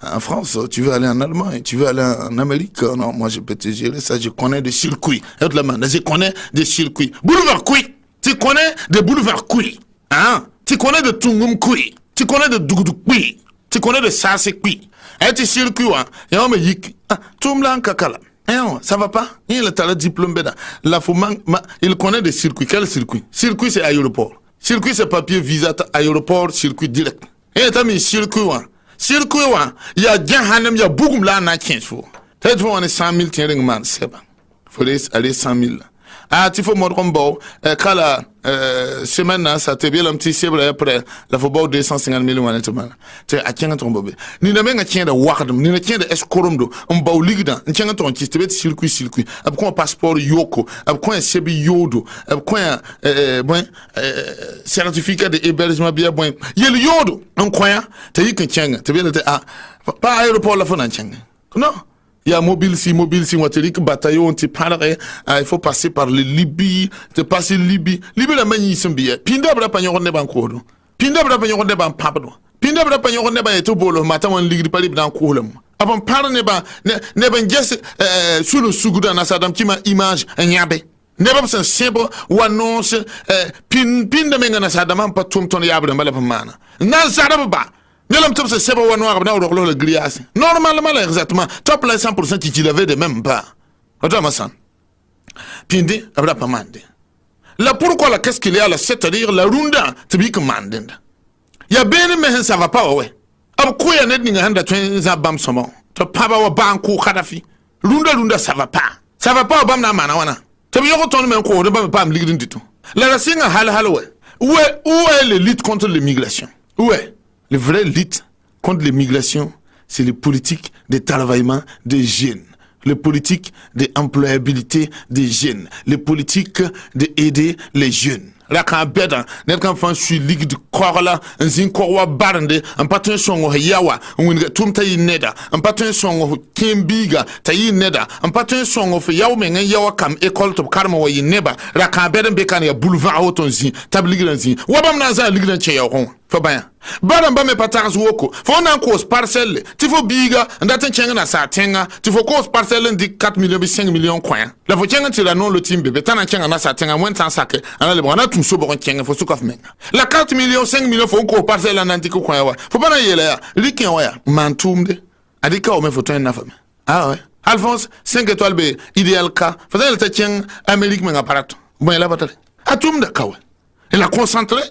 en France tu veux aller en Allemagne tu veux aller en Amérique non moi je peux te gérer ça je connais des circuits je connais des circuits boulevard Kui tu connais des boulevards Kui hein tu connais de Tungum Kui tu connais de Dougou Kui tu connais de Sase Kui et tu circuit et on me yik tumlan kakala. Ça va pas? Il a le diplôme beda. La il connaît des circuits. Quel circuit? Circuit c'est aéroport. Circuit c'est papier visa aéroport circuit direct. Et t'as mis circuit Circuit il y a Djahanem, il y a Bougoum là na 15 fois. Peut-être on est 100 000 tiens man c'est bon. Faut aller 100 000. Ah tu faut mon combo quand la semaine ça te bien un petit cible après la faut boire 250 000 honnêtement tu a tiens ton bobé ni na menga tiens de wardum ni na tiens de escorum do on ba ligda tiens ton qui te circuit ab quoi passeport yoko ab quoi sebi yodo ab quoi bon certificat de hébergement bien bon yel yodo on croit te yi que tiens te bien de pas aéroport la faut na tiens non. Il y a mobile si Watterik, bataillon, tu parlerais, il faut passer par le Libye, te passer Libye la manie sembia. Pinda bra pagnon ne ban kodo. Pinda bra pagnon ne ban papdo. Pinda bra pagnon ne ban eto bolo, matin on ligri palib dans koulem. Avant parle ne ban jes sous le suguda na sadam qui ma image nyabe. Ne ban sen simple ou annonce pinda menga na sadam pa tum ton yabre mbala pa mana. Na sadam ba. Nelam top c'est pas one noir dans le grias. Normalement exactement. Top là 100% qui l'avait de même pas. Attends ma san. Pindi abra pas mande. Là pourquoi la qu'est-ce qu'il y a là c'est-à-dire la runda to be commanded. Ya ben mais ça va pas ouais. Ab ko ya net ni handa twen za bam somo. To paba wa banku Kadhafi. Runda ça va pas. Ça va pas bam na mana wana. To bi yoko ton men ko de bam pam ligrin ditu. La singa hal ouais. Où est le lutte contre l'immigration? Où est le vrai lutte contre l'immigration, c'est les politiques de travaillement des jeunes, les politiques d'employabilité des jeunes, les politiques d'aider les jeunes. la kan beda net kan fan sui lig de korla en zin korwa barnde en patun songo yawa win tumta yi neda en patun songo kimbiga tayi neda en patun songo fe yaw men yawa kam école to karma wa yi neba la kan beda be kan ya boulevard auton zin tabligran zin wabam na za ligran che yaw kon fa baya baran ba me patars woko fo nan ko parcelle ti fo biga ndaten chenga na sa tenga ti fo ko parcelle ndi 4 millions bi 5 millions coin la fo chenga ti la non le team bebe tan chenga na sa tenga moins tan saké ana le bona tum so bon chenga fo sukof menga la 4 millions 5 millions fo ko parcelle nan ti ko coin wa fo bana yele ya likin wa ya mantumde adika o me fo tan na fami ah ouais Alphonse 5 étoiles be idéal ka fo tan ta chenga Amérique menga parato bon la batale atum de kawe et la concentré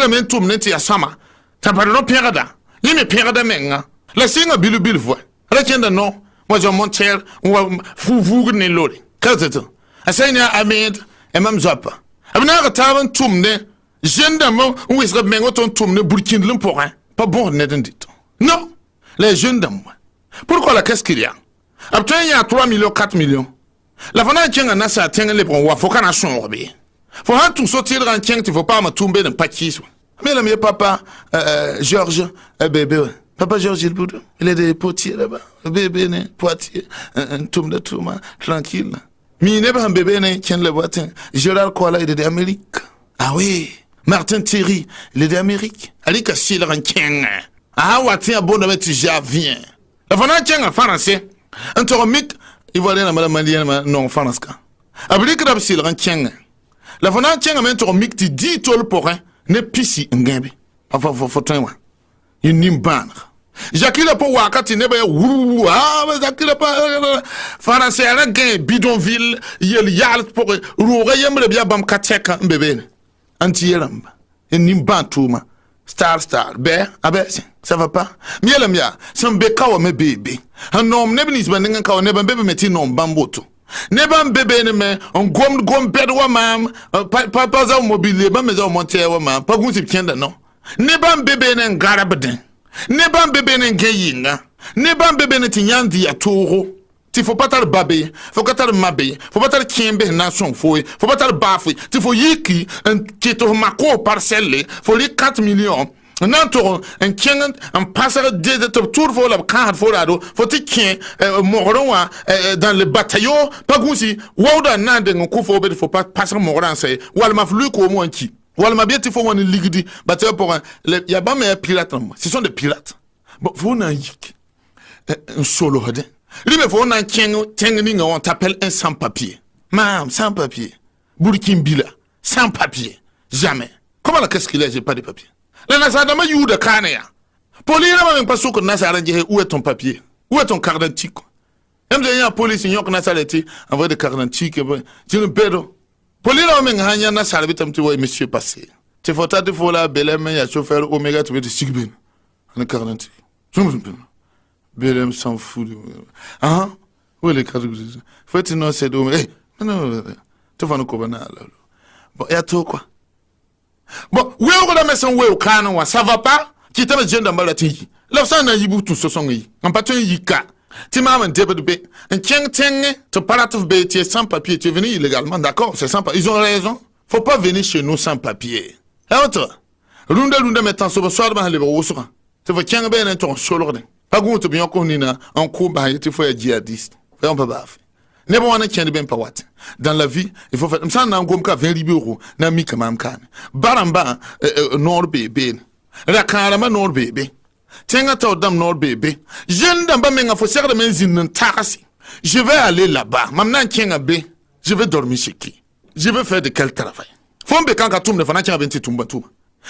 men tum ne ti asama ta pardon pierada yime pierada menga la singa bilu voix la tienda non moi je monter vous ne lori kazeto asayna Ahmed et mam zapa abna ga taban tum ne jenda mo wis rab mengo ton tum ne burkin lim pour pas bon ne dindito non les jeunes de moi pourquoi la qu'est-ce qu'il y a après il y a 3 millions 4 millions la fana tienga na sa tienga le bon wa fokana son robe faut un tout sortir en tienga tu faut pas me tomber dans paquis. Mais le papa, Georges, bébé, papa Georges, il est des potiers là-bas. Bébé, Poitiers, un toum de touma, tranquille. Mais il n'est pas un bébé, qui le boîte. Gérald Koala, il est d'Amérique. Ah oui, Martin Thierry, il est d'Amérique. Ali Kassil, un kien. Ah, ouais, tiens, bon, tu viens. La fana tient en français. Un toromique, il va aller dans la malienne, non, français. Abri Krabsil, un kien. La fana tient en toromique, tu dis tout le pour un. Ne pisi ngembe fa twenwa yinim ban jakila po wakati ne ba jakila pa français la gain bidonville yel yal pour roure yemre bia bam kateka mbebe anti yeramba yinim ban tuma star be abe ça va pas miela mia sambe kawa me bebe hanom ne binis baninga kawa ne bebe meti nom bamboto ne ban bébé ne me on gom bedwa mam pas za mobile ba me za monter wa mam pas gunsi tienda non ne ban bébé ne ngarabden ne ban bébé ne ngeyinga ne ban bébé ne tinyandi ya toro ti faut pas tar babé faut pas tar mabé faut pas tar kiembe na son foi faut pas tar bafi ti faut yiki un kito mako parcelle faut les 4 millions nanto en kien en passera de tour pour la carte pour ado faut ti moronwa dans le bataillon pas goussi wawda nande ngoko faut be faut pas passer moron c'est wal maflu ko mo anki wal ma bien il faut on ligidi bataillon pour ya ba me pirate ce sont des pirates bon faut na yik un solo hade lui me faut na kien tengni on t'appelle un sans papier mam sans papier Burkimbila sans papier jamais comment la qu'est-ce qu'il a j'ai pas de papier. La nasada ma yuda kana ya. Polina ma pas soko nasara nje où est ton papier? Où est ton carte d'identité? Même si y a police nyok nasara ti envoyer de carte d'identité je ne pedo. Polina ma nganya nasara bitam ti way monsieur passé. Tu faut ta de fola belem ya chauffeur Omega tu de sigben. En carte d'identité. Belem s'en fout. Ah? Où est les cartes d'identité? Faut tu non c'est do. Eh, non. Tu vas nous kobana là. Bon, y a tout quoi. Bon, où est-ce que maison où est ça va pas? Qui t'a mis dans la tiki? Là, ça n'a yibu tout ce son yi. En pâton yika. Tu m'as un début de bé. Un tien, te paratif bé, tu es sans papier. Tu es venu illégalement, d'accord? C'est sans papier. Ils ont raison. Faut pas venir chez nous sans papier. Et autre. Runda mettant sur le soir de ma au soir. Tu vas tiens bien un ton sur l'ordre. Pas goût de bien qu'on ina en combat, tu fais un djihadiste. Fais un peu baf. Ne bon on tient bien pas wat dans la vie il faut faire ça na ngom ka 20 libéraux na mi ka mam kan baramba nord bebe la karama nord bebe tenga taw dam nord bebe jeune dam ba menga fo serre men zin takasi je vais aller là-bas mamna tienga be je vais dormir chez qui je vais faire de quel travail fombe kan ka tum de fana tienga benti tumba tuma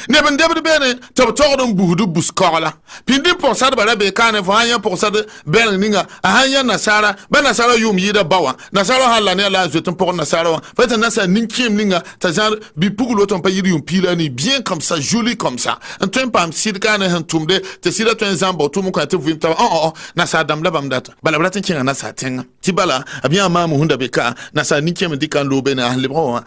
ne ben debde bene to tordon buhudu buskola pindi pour ça de bala be kan fo hanya pour ça de ben ninga hanya nasara ben nasara yum yida bawa nasara hala ne la jeton pour nasara fait nasara ninkim ninga ta genre bi pugulo ton payiri yum pila ni bien comme ça joli comme ça un temps pam sid kan han tumde te sida to zambo tumu kan te vim ta nasara dam la bam data bala bala tin nasara tenga tibala abia mamu hunda be ka nasara ninkim dikan lobe na lebro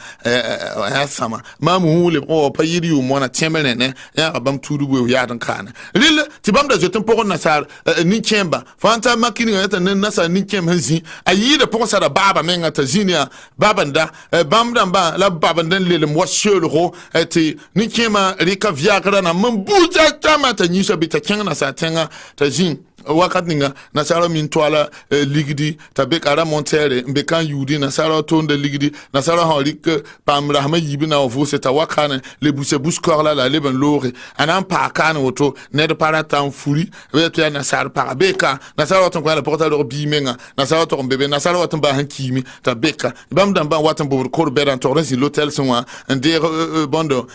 sama mamu lebro payiri yum mona tiemel ne ya bam tudu bo ya dan kana lil ti bam da jotin pokon nasar ni chemba fanta makini ta nan nasa ni chem hanzi ayi da pokon sa da baba menga ta zinia babanda bam dan ba la babandan lil mo shelo ti ni chema rika via kana mun buja tama ta nyisa bita kenga sa tenga ta zin wakat ninga nasara min toala ligidi tabe kara montere mbekan yudi nasara tonde ligidi nasara holik pam rahma yibina of seta wakane le buse buskor la leben lore anan pa kan woto ne de paratan furi wetu ya nasara para beka nasara ton kwa la porta de bimenga nasara ton bebe nasara waton ba hankimi tabeka bam dan ban waton bo ko be dan torrens l'hôtel sonwa nder bondo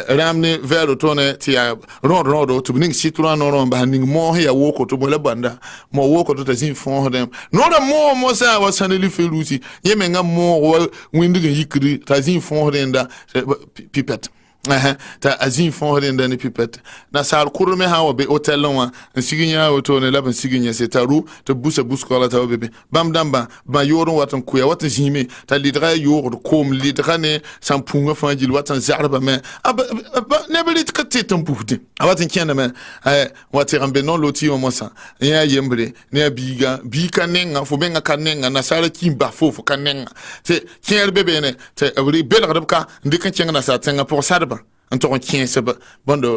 ramne vers le tonne tia ron to ning situla no ba ning mo ya woko to la banda mo woko to tazin fon dem no da mo sa wa saneli felusi yemenga mo windig yikri tazin fon dem da pipet ta azin fon den da ni pipet na sal kurme ha wa be hotel wa siginya wato ne laban siginya se taru to busa buskola ta bebe bam damba ba yoron watan kuya watan jime ta lidra yor kom lidra ne sampunga fanjil watan zarba me ne belit katte tampude awatan kena me wati rambe non loti o mosa ya yembre ne biga nenga fo benga kanenga na sala kimba fofo kanenga te kyer bebe ne te abri belradka ndikan kenga na sa tenga pour ça en tant que c'est bon de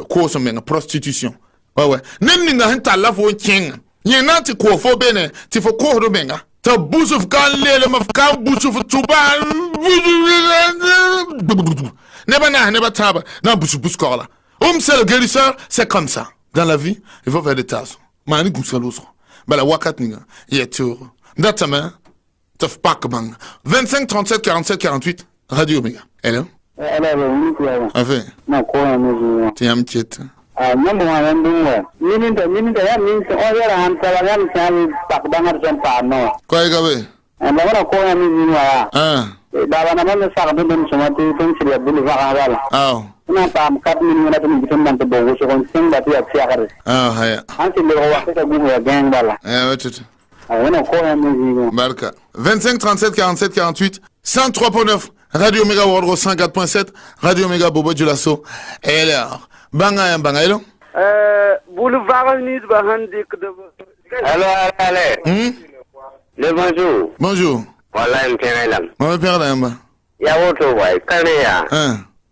cause de prostitution ouais nem ninga hanta la fo king ye nanti ko fo bene ti fo ko do benga ta busuf kan lele ma kan busuf tuba ne ba taba na busuf ko la c'est le guérisseur c'est comme ça dans la vie il faut faire des tâches mani gumsalos bala wakat ninga yetur datama taf pak bang 25 37 47 48 Radio Omega hello Enfin, tiens, m'inquiète. Quoi, Gabe? Barca. 25 37 47 48 103.9 Radio Omega World 104.7 Radio Omega Bobo Dioulasso. Et alors, banga hello? Boulevard Nice Bahandik de. Allô. Le bonjour. Bonjour. Voilà, m't'aimes. Mon père d'amba. Ya woto boy, kania.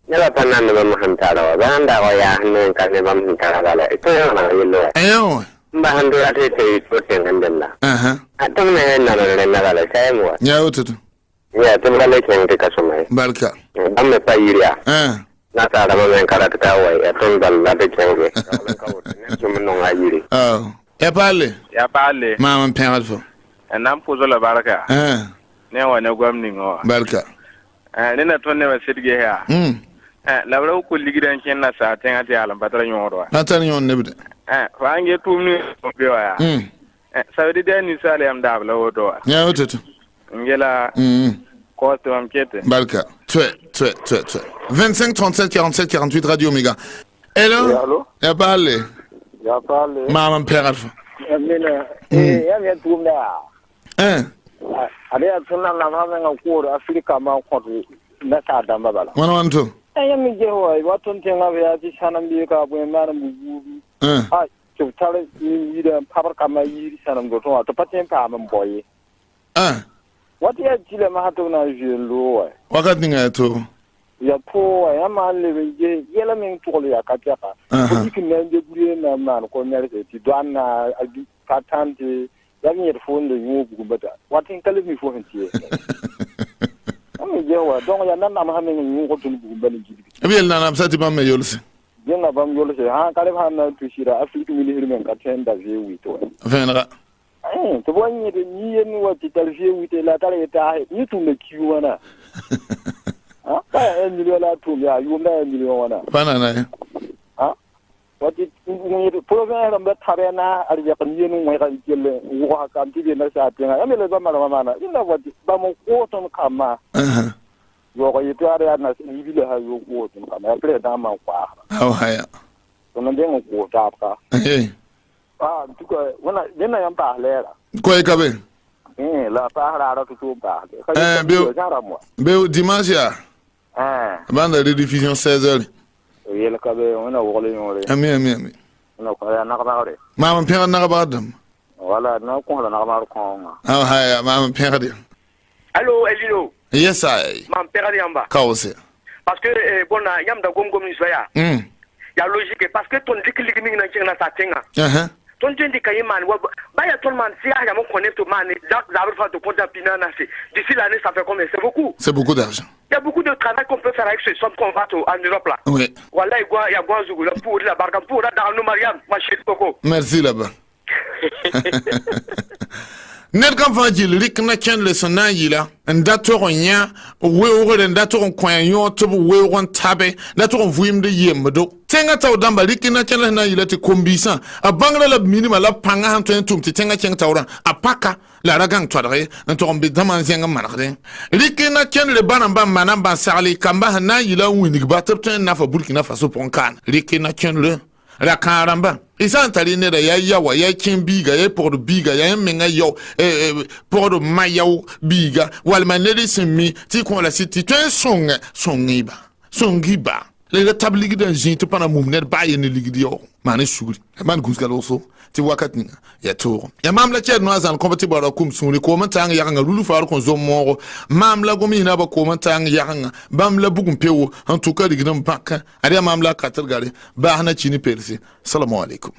Nyala panan ba mahantara. Banda wa ya hanen kane ba mahantara bala. Ito yana yelo. Ayo. Mba hando ate te ito tengandela. Atam ne na na bala sai mo. Ya woto. Ya tumale kenge kasumai. Barka. Amme payiria. Na ta da men karata ta wai aton dal la de kenge. Ne sumun no ngayiri. Oh. Ya parle. Mama père fo. Nam pozo la baraka. Ne wa ne gwamni ngo. Barka. Ne na tonne wa sirge ha. La bra ko ligidan ken na sa ten ati alam batara nyoro. Natan yon nebde. Fa nge tumni ko be wa. Saudi de ni sale am dabla wodo. Ya woto. Ngela. Ko to am kete. Barka. Tu. 25 37 47 48 Radio Omega. Hello? Allô? Ya parle. Mama père fo. Amina. Ya me tumna. Ale atuna na mama ngakuru Afrika ma ko na ta damba bala. Wana wanto. Ya mi je ho waton tenga ya ti sanam bi ka bu ma na bu. To tale ni da pabar kama yi sanam go to paten pa am boy. What ya jile ma hato na jelo. Wakati nga to. Ya po ya ma le je yela min to ya ka ta ka. Ko dikin na je buri na man ko nyare ti do na ka tante ya mi phone le nyu bu bata. Watin kale mi fo hantie. Ami je wa donc ya nan am ha mi nyu ko tun bu bani jibi. Abi el na am sati ba me yolse. Jenga bam yolse ha kale ha na tu shira Afrique mi hirmen ka tenda je wi to. Venra. To bonye de ni yen wa ti talje wi te la tare ta ni tu me kiwana. Ba 1 million la tu ya yu na 1 million wana. Bana na. Wati ni province ba tare na arja kan yen mo ga jelle wo ka ti na sa tinga ya mele ba mala mana ina wati ba mo ko ton kama. Yo ko yitu ara na ni bi le ha yo ko ton kama ya pre da ma kwa. Haya. To na den ko ta ka. Tuka wana jena yam pa lera. Ko e kabe? La pa ra tu pa. Be dimanche ya. Banda rediffusion 16h. yel ka be ona wole yore ami no ko ya na ka re maam pẽgd nagba badam wala na ko la na ka ko haya maam pẽgd Allô, Elino. yes I Mam père Yamba. kawse Parce que bon yam da gom gom ni soya. Ya logique parce que ton diklik mi na chenga sa tenga. Ton jendi kay man ba ya ton man si ya mo connecte man za fa de compte pinana c'est d'ici l'année ça fait combien? C'est beaucoup d'argent. Il y a beaucoup de travail qu'on peut faire avec ce somme qu'on va en Europe là. Oui. Voilà, il y a Guazou pour la barque pour là dans nos mariages, ma chérie Coco. Merci là-bas. Ned kan fa jil rik na ken le sona yila nda to nya we o re nda to kwan yo to we won tabe nda to vuim de yem do tenga taw damba rik na ken na yila te kombisa a bangla la minima la panga han to tum te tenga ken tawra a paka la ragang to re nto mbi dama zenga marade rik na ken le bana ba mana ba sali kamba na yila winig ba tabten na fa Burkina Faso ponkan rik na ken le la karamba isan tali ne da yawa ya kin biga ya por biga ya menga yo por mayaw biga wal manere semi ti ko la city tun songiba le tabligi da jin to pana mumner ba ye ne ligidi yo mane sugri man guskal oso ti wakat ni ya to ya mamla ched no azan ko bati bara kum suni ko man tang ya nga lulu faru ko zo mo mamla go mi na ba ko man tang ya nga bamla bugum pewo en tout cas digam bakka ari mamla katar gari ba hana chini persi assalamu alaikum